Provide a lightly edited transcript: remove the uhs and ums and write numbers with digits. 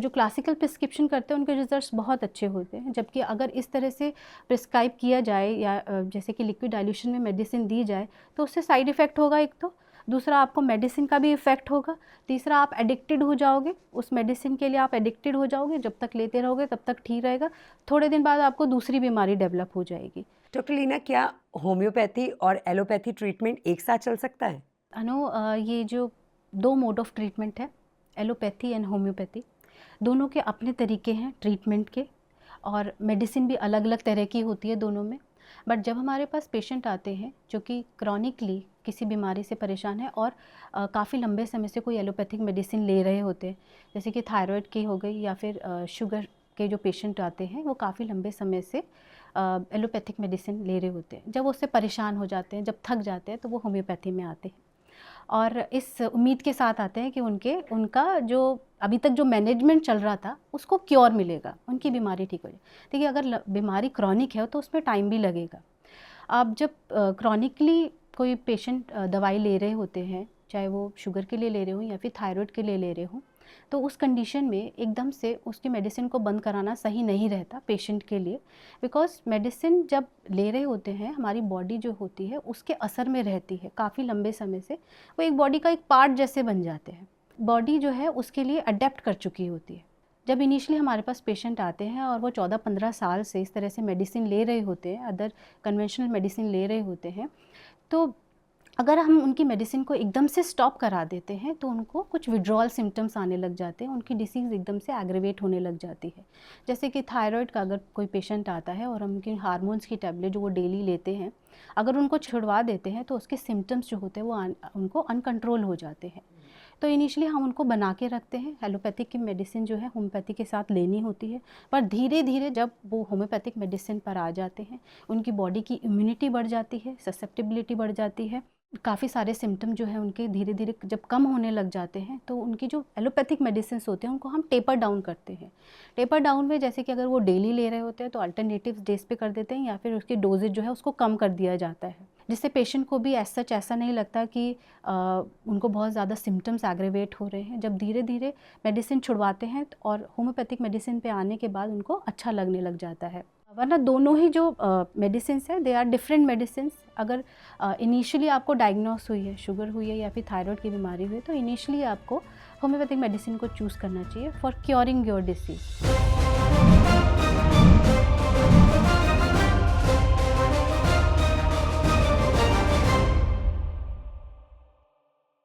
जो classical prescription करते हैं उनके रिजल्ट्स बहुत अच्छे होते हैं, जबकि अगर इस तरह से प्रिस्क्राइब किया जाए या जैसे कि लिक्विड डाइल्यूशन में मेडिसिन दी जाए तो उससे साइड इफ़ेक्ट होगा एक तो, दूसरा आपको मेडिसिन का भी इफ़ेक्ट होगा, तीसरा आप एडिक्टेड हो जाओगे उस मेडिसिन के लिए, आप एडिक्टेड हो जाओगे, जब तक लेते रहोगे तब तक ठीक रहेगा, थोड़े दिन बाद आपको दूसरी बीमारी डेवलप हो जाएगी। डॉक्टर लीना, क्या होम्योपैथी और एलोपैथी ट्रीटमेंट एक साथ चल सकता है? ये जो 2 मोड ऑफ ट्रीटमेंट है, एलोपैथी एंड होम्योपैथी, दोनों के अपने तरीके हैं ट्रीटमेंट के, और मेडिसिन भी अलग अलग तरह की होती है दोनों में। बट जब हमारे पास पेशेंट आते हैं जो कि क्रॉनिकली किसी बीमारी से परेशान है और काफ़ी लंबे समय से कोई एलोपैथिक मेडिसिन ले रहे होते हैं, जैसे कि थायराइड की हो गई या फिर शुगर के जो पेशेंट आते हैं वो काफ़ी लंबे समय से एलोपैथिक मेडिसिन ले रहे होते हैं, जब वो उससे परेशान हो जाते हैं, जब थक जाते हैं तो वो होम्योपैथी में आते हैं और इस उम्मीद के साथ आते हैं कि उनका जो अभी तक जो मैनेजमेंट चल रहा था उसको क्योर मिलेगा, उनकी बीमारी ठीक हो जाए। देखिए, अगर बीमारी क्रॉनिक है तो उसमें टाइम भी लगेगा। आप जब क्रॉनिकली कोई पेशेंट दवाई ले रहे होते हैं, चाहे वो शुगर के लिए ले रहे हों या फिर थायराइड के लिए ले रहे हों, तो उस कंडीशन में एकदम से उसकी मेडिसिन को बंद कराना सही नहीं रहता पेशेंट के लिए, बिकॉज़ मेडिसिन जब ले रहे होते हैं हमारी बॉडी जो होती है उसके असर में रहती है काफ़ी लंबे समय से, वो एक बॉडी का एक पार्ट जैसे बन जाते हैं, बॉडी जो है उसके लिए अडेप्ट कर चुकी होती है। जब इनिशियली हमारे पास पेशेंट आते हैं और वो 14-15 साल से इस तरह से मेडिसिन ले रहे होते हैं, अदर कन्वेंशनल मेडिसिन ले रहे होते हैं, तो अगर हम उनकी मेडिसिन को एकदम से स्टॉप करा देते हैं तो उनको कुछ विड्रॉल सिम्टम्स आने लग जाते हैं, उनकी डिसीज़ एकदम से एग्रेवेट होने लग जाती है। जैसे कि थायराइड का अगर कोई पेशेंट आता है और हम उनकी हार्मोन्स की टैबलेट जो वो डेली लेते हैं, अगर उनको छुड़वा देते हैं तो उसके सिम्टम्स जो होते हैं वो उनको अनकंट्रोल हो जाते हैं। तो इनिशियली हम उनको बना के रखते हैं, एलोपैथिक की मेडिसिन जो है होम्योपैथी के साथ लेनी होती है, पर धीरे धीरे जब वो होम्योपैथिक मेडिसिन पर आ जाते हैं, उनकी बॉडी की इम्यूनिटी बढ़ जाती है, ससेप्टिबिलिटी बढ़ जाती है, काफ़ी सारे सिम्टम जो है उनके धीरे धीरे जब कम होने लग जाते हैं, तो उनकी जो एलोपैथिक मेडिसिन होते हैं उनको हम टेपर डाउन करते हैं। टेपर डाउन में जैसे कि अगर वो डेली ले रहे होते हैं तो अल्टरनेटिव डेज पे कर देते हैं या फिर उसकी डोजेज जो है उसको कम कर दिया जाता है, जिससे पेशेंट को भी एज सच ऐसा नहीं लगता कि उनको बहुत ज़्यादा सिम्टम्स एग्रेवेट हो रहे हैं। जब धीरे धीरे मेडिसिन छुड़वाते हैं और होम्योपैथिक मेडिसिन पे आने के बाद उनको अच्छा लगने लग जाता है। वरना दोनों ही जो मेडिसिन्स हैं दे आर डिफरेंट मेडिसिन्स। अगर इनिशियली आपको डायग्नोस हुई है, शुगर हुई है या फिर थायराइड की बीमारी हुई है, तो इनिशियली आपको होम्योपैथिक मेडिसिन को चूज़ करना चाहिए फॉर क्योरिंग योर डिसीज़।